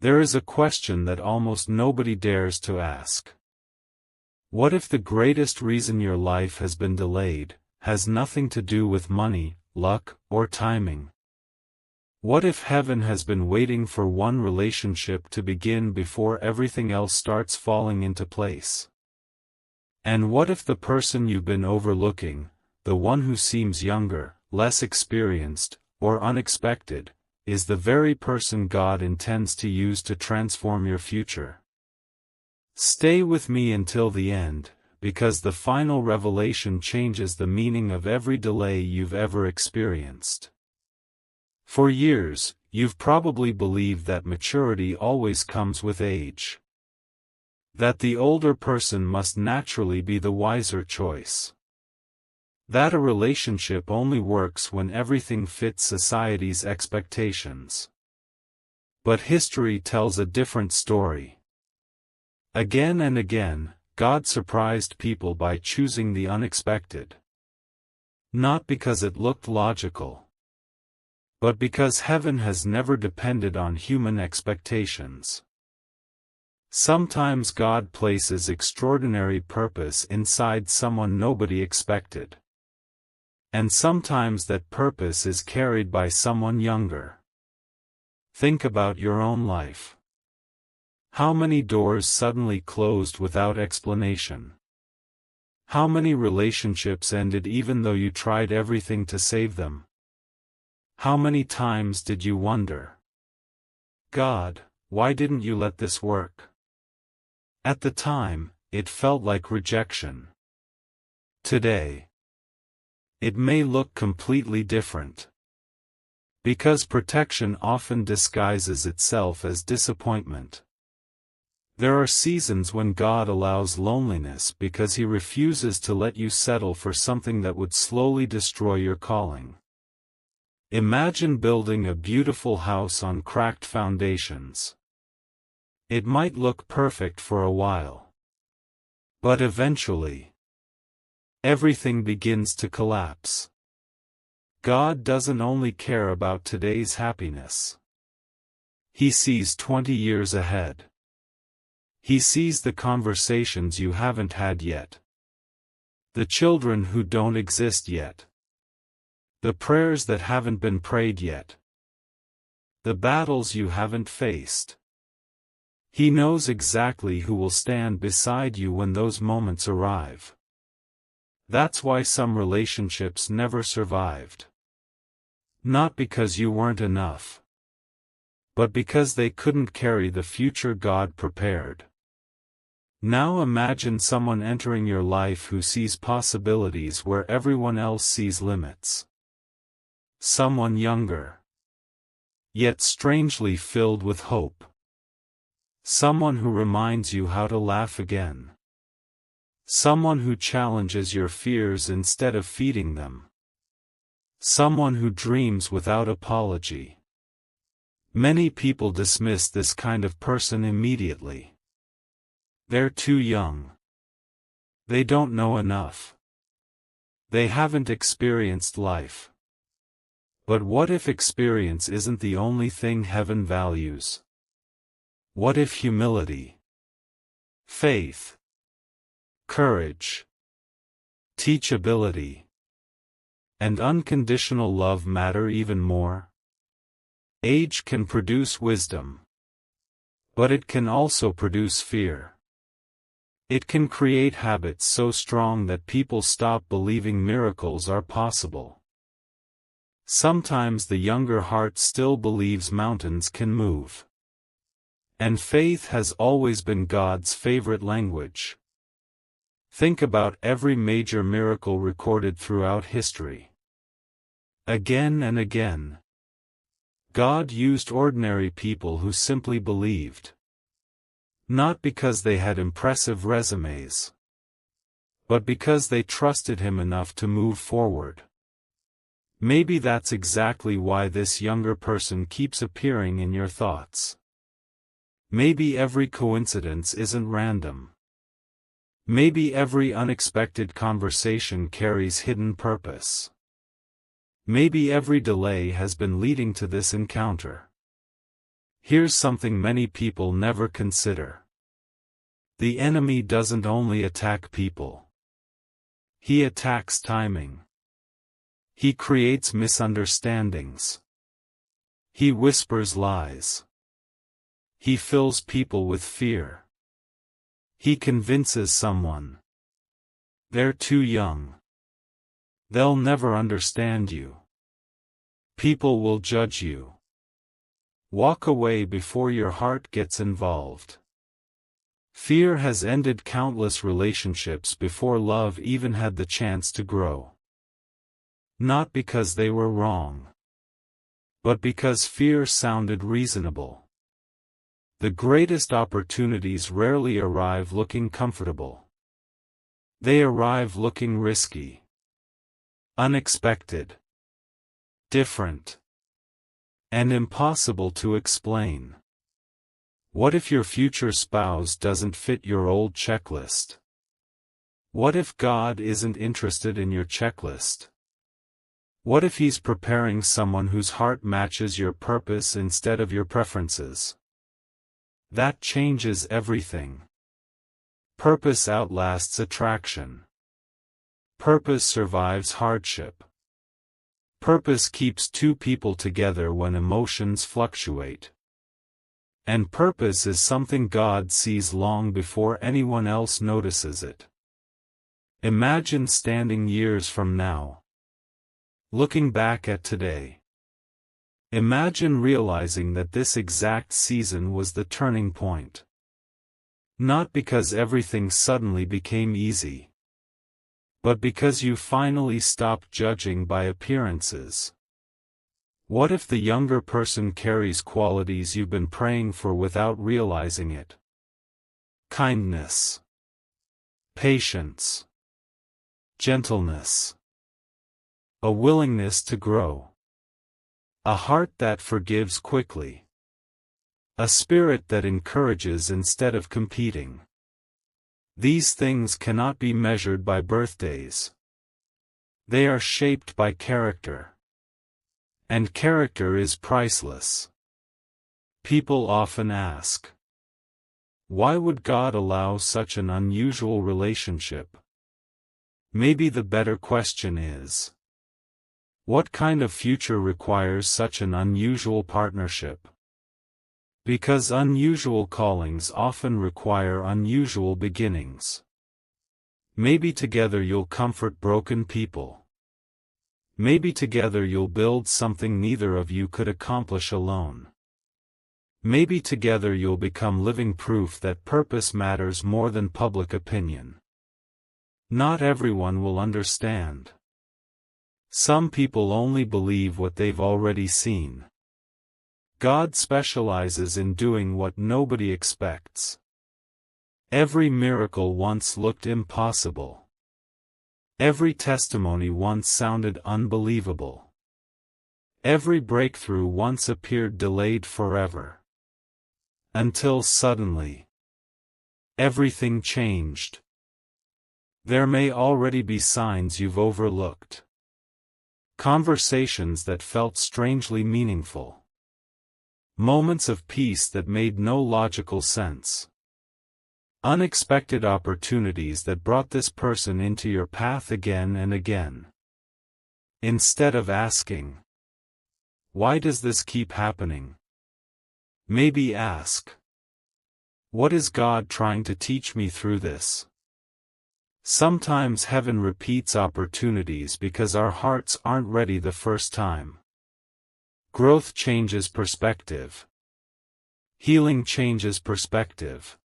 There is a question that almost nobody dares to ask. What if the greatest reason your life has been delayed has nothing to do with money, luck, or timing? What if heaven has been waiting for one relationship to begin before everything else starts falling into place? And what if the person you've been overlooking, the one who seems younger, less experienced, or unexpected, is the very person God intends to use to transform your future? Stay with me until the end, because the final revelation changes the meaning of every delay you've ever experienced. For years, you've probably believed that maturity always comes with age. That the older person must naturally be the wiser choice. That a relationship only works when everything fits society's expectations. But history tells a different story. Again and again, God surprised people by choosing the unexpected. Not because it looked logical, but because heaven has never depended on human expectations. Sometimes God places extraordinary purpose inside someone nobody expected. And sometimes that purpose is carried by someone younger. Think about your own life. How many doors suddenly closed without explanation? How many relationships ended even though you tried everything to save them? How many times did you wonder, God, why didn't you let this work? At the time, it felt like rejection. Today, it may look completely different. Because protection often disguises itself as disappointment. There are seasons when God allows loneliness because He refuses to let you settle for something that would slowly destroy your calling. Imagine building a beautiful house on cracked foundations. It might look perfect for a while. But eventually, everything begins to collapse. God doesn't only care about today's happiness. He sees 20 years ahead. He sees the conversations you haven't had yet. The children who don't exist yet. The prayers that haven't been prayed yet. The battles you haven't faced. He knows exactly who will stand beside you when those moments arrive. That's why some relationships never survived. Not because you weren't enough, but because they couldn't carry the future God prepared. Now imagine someone entering your life who sees possibilities where everyone else sees limits. Someone younger, yet strangely filled with hope. Someone who reminds you how to laugh again. Someone who challenges your fears instead of feeding them. Someone who dreams without apology. Many people dismiss this kind of person immediately. They're too young. They don't know enough. They haven't experienced life. But what if experience isn't the only thing heaven values? What if humility, faith, courage, teachability, and unconditional love matter even more? Age can produce wisdom, but it can also produce fear. It can create habits so strong that people stop believing miracles are possible. Sometimes the younger heart still believes mountains can move. And faith has always been God's favorite language. Think about every major miracle recorded throughout history. Again and again, God used ordinary people who simply believed. Not because they had impressive resumes, but because they trusted Him enough to move forward. Maybe that's exactly why this younger person keeps appearing in your thoughts. Maybe every coincidence isn't random. Maybe every unexpected conversation carries hidden purpose. Maybe every delay has been leading to this encounter. Here's something many people never consider. The enemy doesn't only attack people. He attacks timing. He creates misunderstandings. He whispers lies. He fills people with fear. He convinces someone they're too young. They'll never understand you. People will judge you. Walk away before your heart gets involved. Fear has ended countless relationships before love even had the chance to grow. Not because they were wrong, but because fear sounded reasonable. The greatest opportunities rarely arrive looking comfortable. They arrive looking risky, unexpected, different, and impossible to explain. What if your future spouse doesn't fit your old checklist? What if God isn't interested in your checklist? What if He's preparing someone whose heart matches your purpose instead of your preferences? That changes everything. Purpose outlasts attraction. Purpose survives hardship. Purpose keeps two people together when emotions fluctuate. And purpose is something God sees long before anyone else notices it. Imagine standing years from now, looking back at today. Imagine realizing that this exact season was the turning point. Not because everything suddenly became easy, but because you finally stopped judging by appearances. What if the younger person carries qualities you've been praying for without realizing it? Kindness, patience, gentleness, a willingness to grow. A heart that forgives quickly. A spirit that encourages instead of competing. These things cannot be measured by birthdays. They are shaped by character. And character is priceless. People often ask, why would God allow such an unusual relationship? Maybe the better question is, what kind of future requires such an unusual partnership? Because unusual callings often require unusual beginnings. Maybe together you'll comfort broken people. Maybe together you'll build something neither of you could accomplish alone. Maybe together you'll become living proof that purpose matters more than public opinion. Not everyone will understand. Some people only believe what they've already seen. God specializes in doing what nobody expects. Every miracle once looked impossible. Every testimony once sounded unbelievable. Every breakthrough once appeared delayed forever. Until suddenly, everything changed. There may already be signs you've overlooked. Conversations that felt strangely meaningful. Moments of peace that made no logical sense. Unexpected opportunities that brought this person into your path again and again. Instead of asking, why does this keep happening? Maybe ask, what is God trying to teach me through this? Sometimes heaven repeats opportunities because our hearts aren't ready the first time. Growth changes perspective. Healing changes perspective.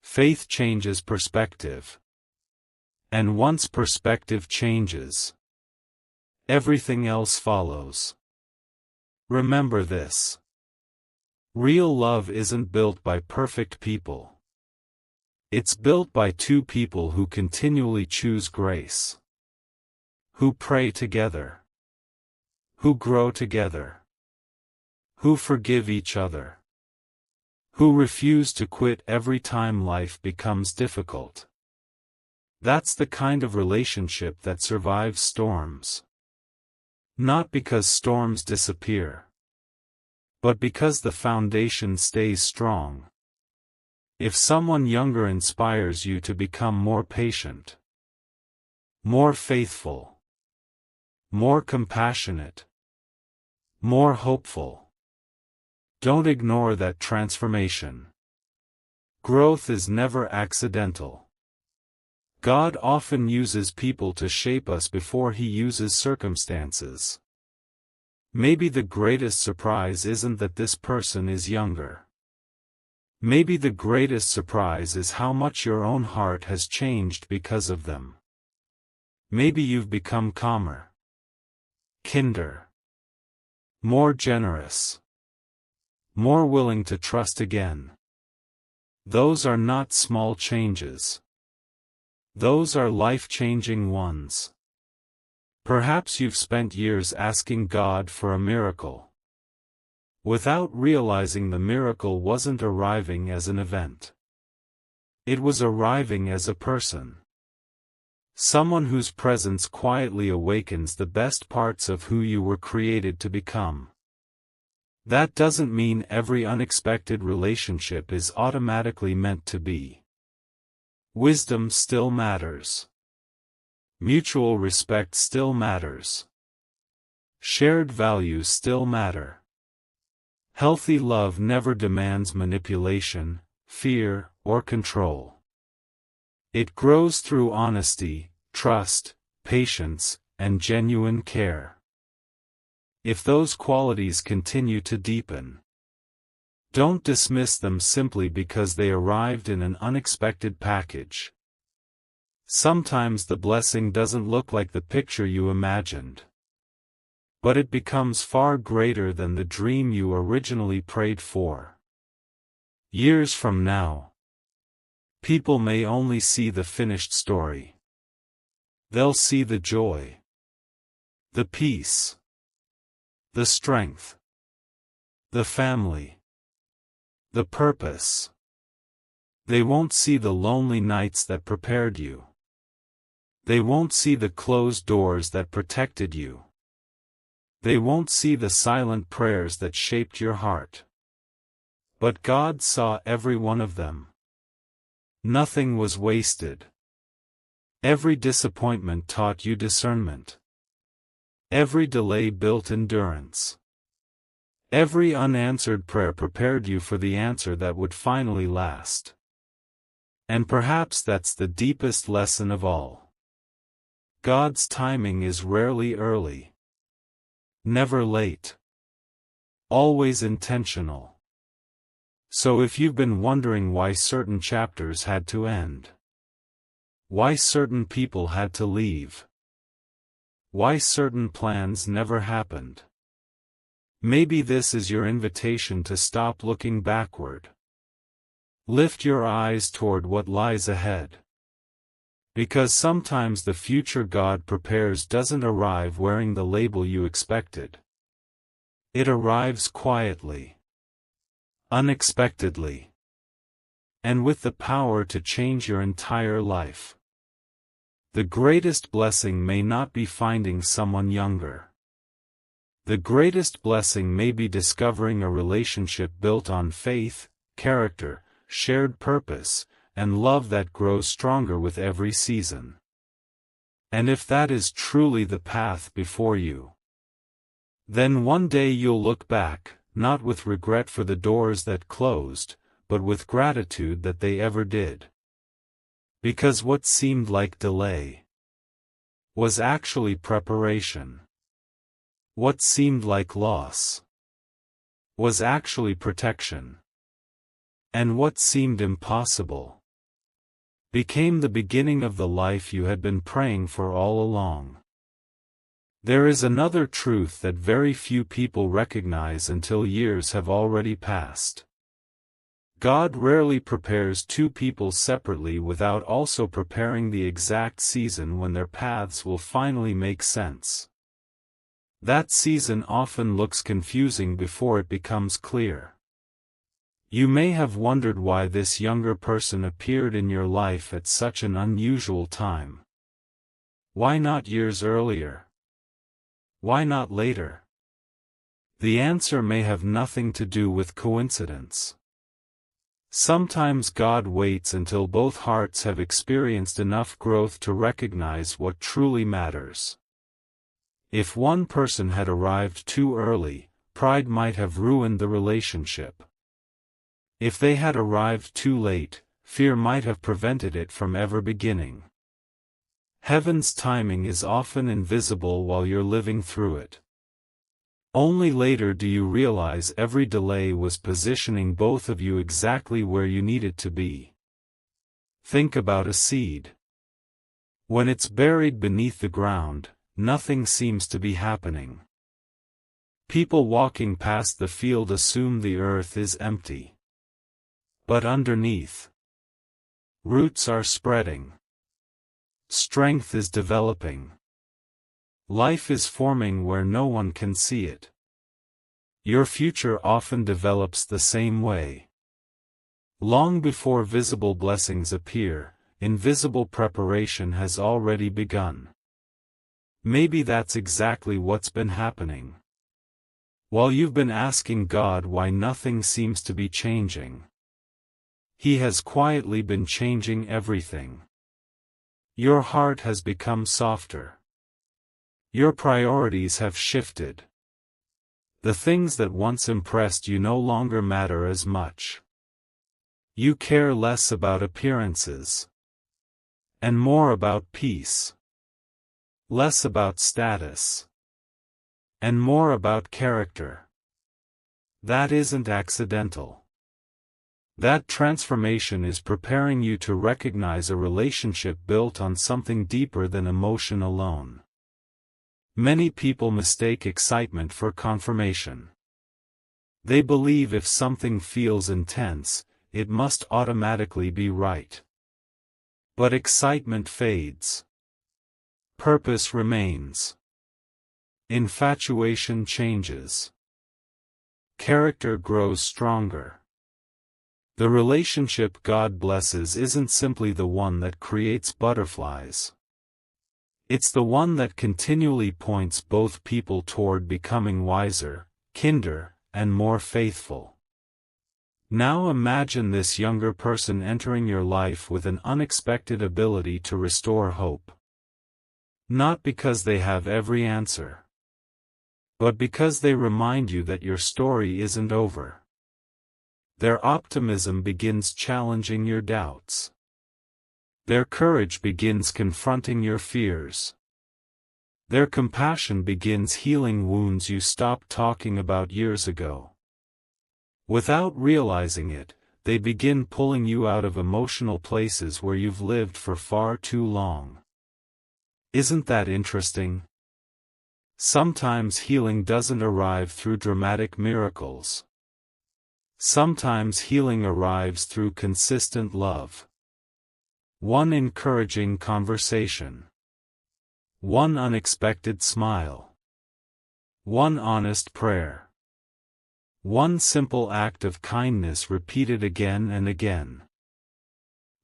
Faith changes perspective. And once perspective changes, everything else follows. Remember this. Real love isn't built by perfect people. It's built by two people who continually choose grace. Who pray together. Who grow together. Who forgive each other. Who refuse to quit every time life becomes difficult. That's the kind of relationship that survives storms. Not because storms disappear, but because the foundation stays strong. If someone younger inspires you to become more patient, more faithful, more compassionate, more hopeful, don't ignore that transformation. Growth is never accidental. God often uses people to shape us before He uses circumstances. Maybe the greatest surprise isn't that this person is younger. Maybe the greatest surprise is how much your own heart has changed because of them. Maybe you've become calmer, kinder, more generous, more willing to trust again. Those are not small changes. Those are life-changing ones. Perhaps you've spent years asking God for a miracle, without realizing the miracle wasn't arriving as an event. It was arriving as a person. Someone whose presence quietly awakens the best parts of who you were created to become. That doesn't mean every unexpected relationship is automatically meant to be. Wisdom still matters. Mutual respect still matters. Shared values still matter. Healthy love never demands manipulation, fear, or control. It grows through honesty, trust, patience, and genuine care. If those qualities continue to deepen, don't dismiss them simply because they arrived in an unexpected package. Sometimes the blessing doesn't look like the picture you imagined, but it becomes far greater than the dream you originally prayed for. Years from now, people may only see the finished story. They'll see the joy, the peace, the strength, the family, the purpose. They won't see the lonely nights that prepared you. They won't see the closed doors that protected you. They won't see the silent prayers that shaped your heart. But God saw every one of them. Nothing was wasted. Every disappointment taught you discernment. Every delay built endurance. Every unanswered prayer prepared you for the answer that would finally last. And perhaps that's the deepest lesson of all. God's timing is rarely early. Never late. Always intentional. So if you've been wondering why certain chapters had to end, why certain people had to leave, why certain plans never happened, maybe this is your invitation to stop looking backward. Lift your eyes toward what lies ahead. Because sometimes the future God prepares doesn't arrive wearing the label you expected. It arrives quietly, unexpectedly, and with the power to change your entire life. The greatest blessing may not be finding someone younger. The greatest blessing may be discovering a relationship built on faith, character, shared purpose, and love that grows stronger with every season. And if that is truly the path before you, then one day you'll look back, not with regret for the doors that closed, but with gratitude that they ever did. Because what seemed like delay was actually preparation. What seemed like loss was actually protection. And what seemed impossible became the beginning of the life you had been praying for all along. There is another truth that very few people recognize until years have already passed. God rarely prepares two people separately without also preparing the exact season when their paths will finally make sense. That season often looks confusing before it becomes clear. You may have wondered why this younger person appeared in your life at such an unusual time. Why not years earlier? Why not later? The answer may have nothing to do with coincidence. Sometimes God waits until both hearts have experienced enough growth to recognize what truly matters. If one person had arrived too early, pride might have ruined the relationship. If they had arrived too late, fear might have prevented it from ever beginning. Heaven's timing is often invisible while you're living through it. Only later do you realize every delay was positioning both of you exactly where you needed to be. Think about a seed. When it's buried beneath the ground, nothing seems to be happening. People walking past the field assume the earth is empty. But underneath, roots are spreading. Strength is developing. Life is forming where no one can see it. Your future often develops the same way. Long before visible blessings appear, invisible preparation has already begun. Maybe that's exactly what's been happening. While you've been asking God why nothing seems to be changing, He has quietly been changing everything. Your heart has become softer. Your priorities have shifted. The things that once impressed you no longer matter as much. You care less about appearances, and more about peace. Less about status, and more about character. That isn't accidental. That transformation is preparing you to recognize a relationship built on something deeper than emotion alone. Many people mistake excitement for confirmation. They believe if something feels intense, it must automatically be right. But excitement fades. Purpose remains. Infatuation changes. Character grows stronger. The relationship God blesses isn't simply the one that creates butterflies. It's the one that continually points both people toward becoming wiser, kinder, and more faithful. Now imagine this younger person entering your life with an unexpected ability to restore hope. Not because they have every answer, but because they remind you that your story isn't over. Their optimism begins challenging your doubts. Their courage begins confronting your fears. Their compassion begins healing wounds you stopped talking about years ago. Without realizing it, they begin pulling you out of emotional places where you've lived for far too long. Isn't that interesting? Sometimes healing doesn't arrive through dramatic miracles. Sometimes healing arrives through consistent love. One encouraging conversation. One unexpected smile. One honest prayer. One simple act of kindness repeated again and again.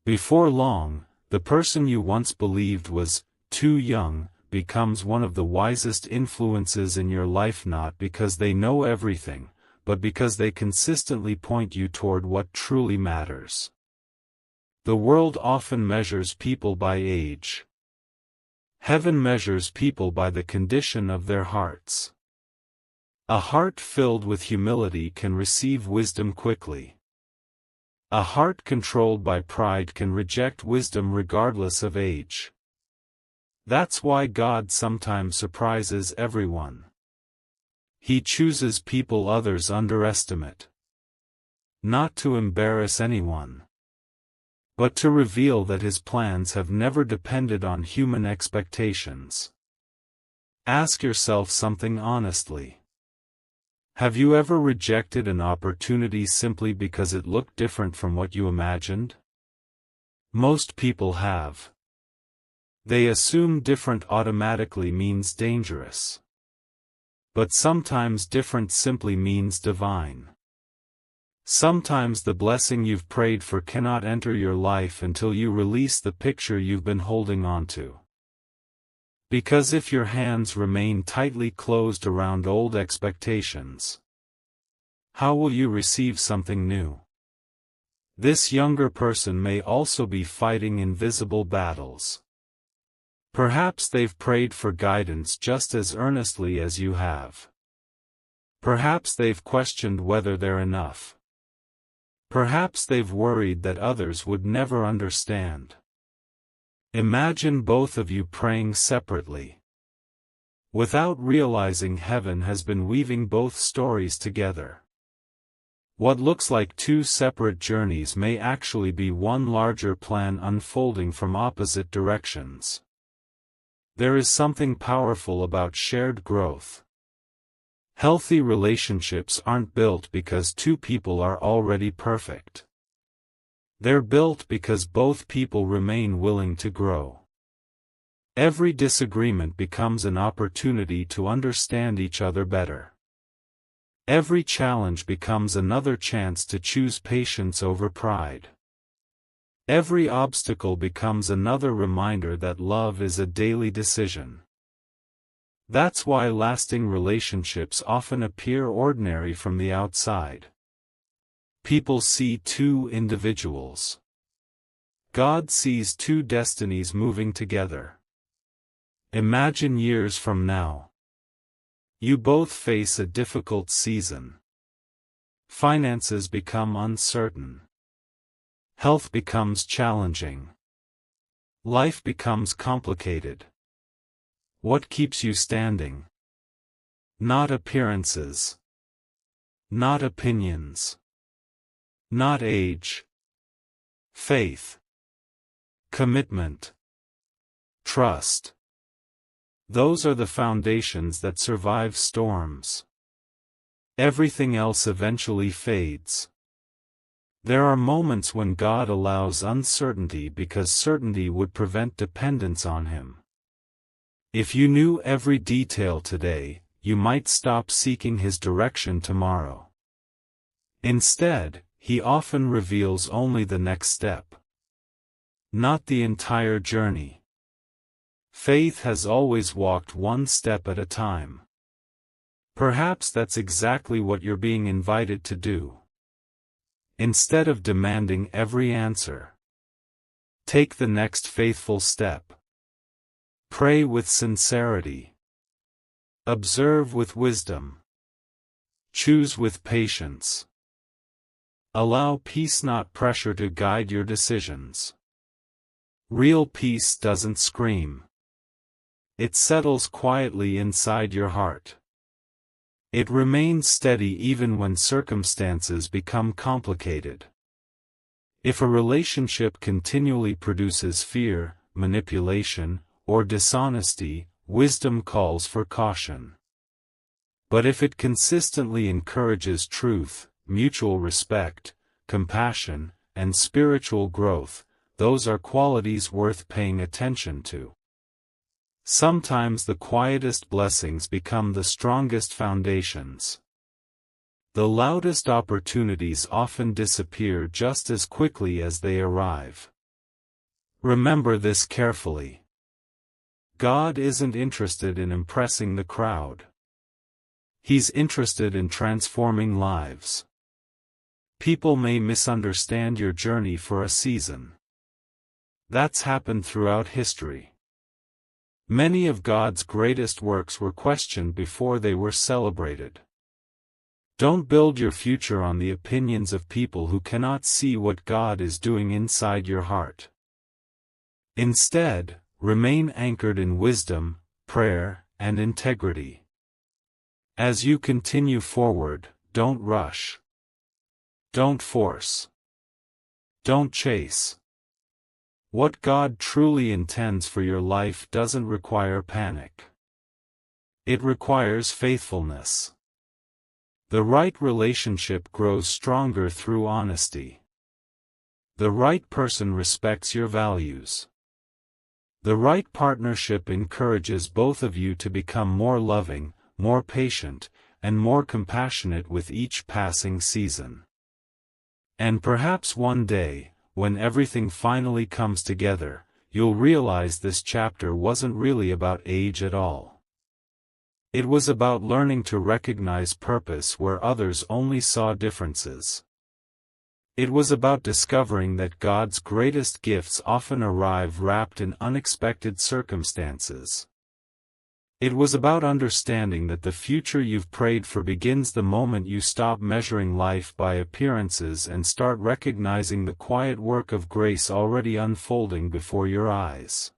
Before long, the person you once believed was too young becomes one of the wisest influences in your life, not because they know everything, but because they consistently point you toward what truly matters. The world often measures people by age. Heaven measures people by the condition of their hearts. A heart filled with humility can receive wisdom quickly. A heart controlled by pride can reject wisdom regardless of age. That's why God sometimes surprises everyone. He chooses people others underestimate. Not to embarrass anyone, but to reveal that His plans have never depended on human expectations. Ask yourself something honestly. Have you ever rejected an opportunity simply because it looked different from what you imagined? Most people have. They assume different automatically means dangerous. But sometimes different simply means divine. Sometimes the blessing you've prayed for cannot enter your life until you release the picture you've been holding on to. Because if your hands remain tightly closed around old expectations, how will you receive something new? This younger person may also be fighting invisible battles. Perhaps they've prayed for guidance just as earnestly as you have. Perhaps they've questioned whether they're enough. Perhaps they've worried that others would never understand. Imagine both of you praying separately. Without realizing, heaven has been weaving both stories together. What looks like two separate journeys may actually be one larger plan unfolding from opposite directions. There is something powerful about shared growth. Healthy relationships aren't built because two people are already perfect. They're built because both people remain willing to grow. Every disagreement becomes an opportunity to understand each other better. Every challenge becomes another chance to choose patience over pride. Every obstacle becomes another reminder that love is a daily decision. That's why lasting relationships often appear ordinary from the outside. People see two individuals. God sees two destinies moving together. Imagine years from now. You both face a difficult season. Finances become uncertain. Health becomes challenging. Life becomes complicated. What keeps you standing? Not appearances. Not opinions. Not age. Faith. Commitment. Trust. Those are the foundations that survive storms. Everything else eventually fades. There are moments when God allows uncertainty because certainty would prevent dependence on Him. If you knew every detail today, you might stop seeking His direction tomorrow. Instead, He often reveals only the next step, not the entire journey. Faith has always walked one step at a time. Perhaps that's exactly what you're being invited to do. Instead of demanding every answer, take the next faithful step. Pray with sincerity. Observe with wisdom. Choose with patience. Allow peace, not pressure, to guide your decisions. Real peace doesn't scream. It settles quietly inside your heart. It remains steady even when circumstances become complicated. If a relationship continually produces fear, manipulation, or dishonesty, wisdom calls for caution. But if it consistently encourages truth, mutual respect, compassion, and spiritual growth, those are qualities worth paying attention to. Sometimes the quietest blessings become the strongest foundations. The loudest opportunities often disappear just as quickly as they arrive. Remember this carefully. God isn't interested in impressing the crowd. He's interested in transforming lives. People may misunderstand your journey for a season. That's happened throughout history. Many of God's greatest works were questioned before they were celebrated. Don't build your future on the opinions of people who cannot see what God is doing inside your heart. Instead, remain anchored in wisdom, prayer, and integrity. As you continue forward, don't rush. Don't force. Don't chase. What God truly intends for your life doesn't require panic. It requires faithfulness. The right relationship grows stronger through honesty. The right person respects your values. The right partnership encourages both of you to become more loving, more patient, and more compassionate with each passing season. And perhaps one day, when everything finally comes together, you'll realize this chapter wasn't really about age at all. It was about learning to recognize purpose where others only saw differences. It was about discovering that God's greatest gifts often arrive wrapped in unexpected circumstances. It was about understanding that the future you've prayed for begins the moment you stop measuring life by appearances and start recognizing the quiet work of grace already unfolding before your eyes.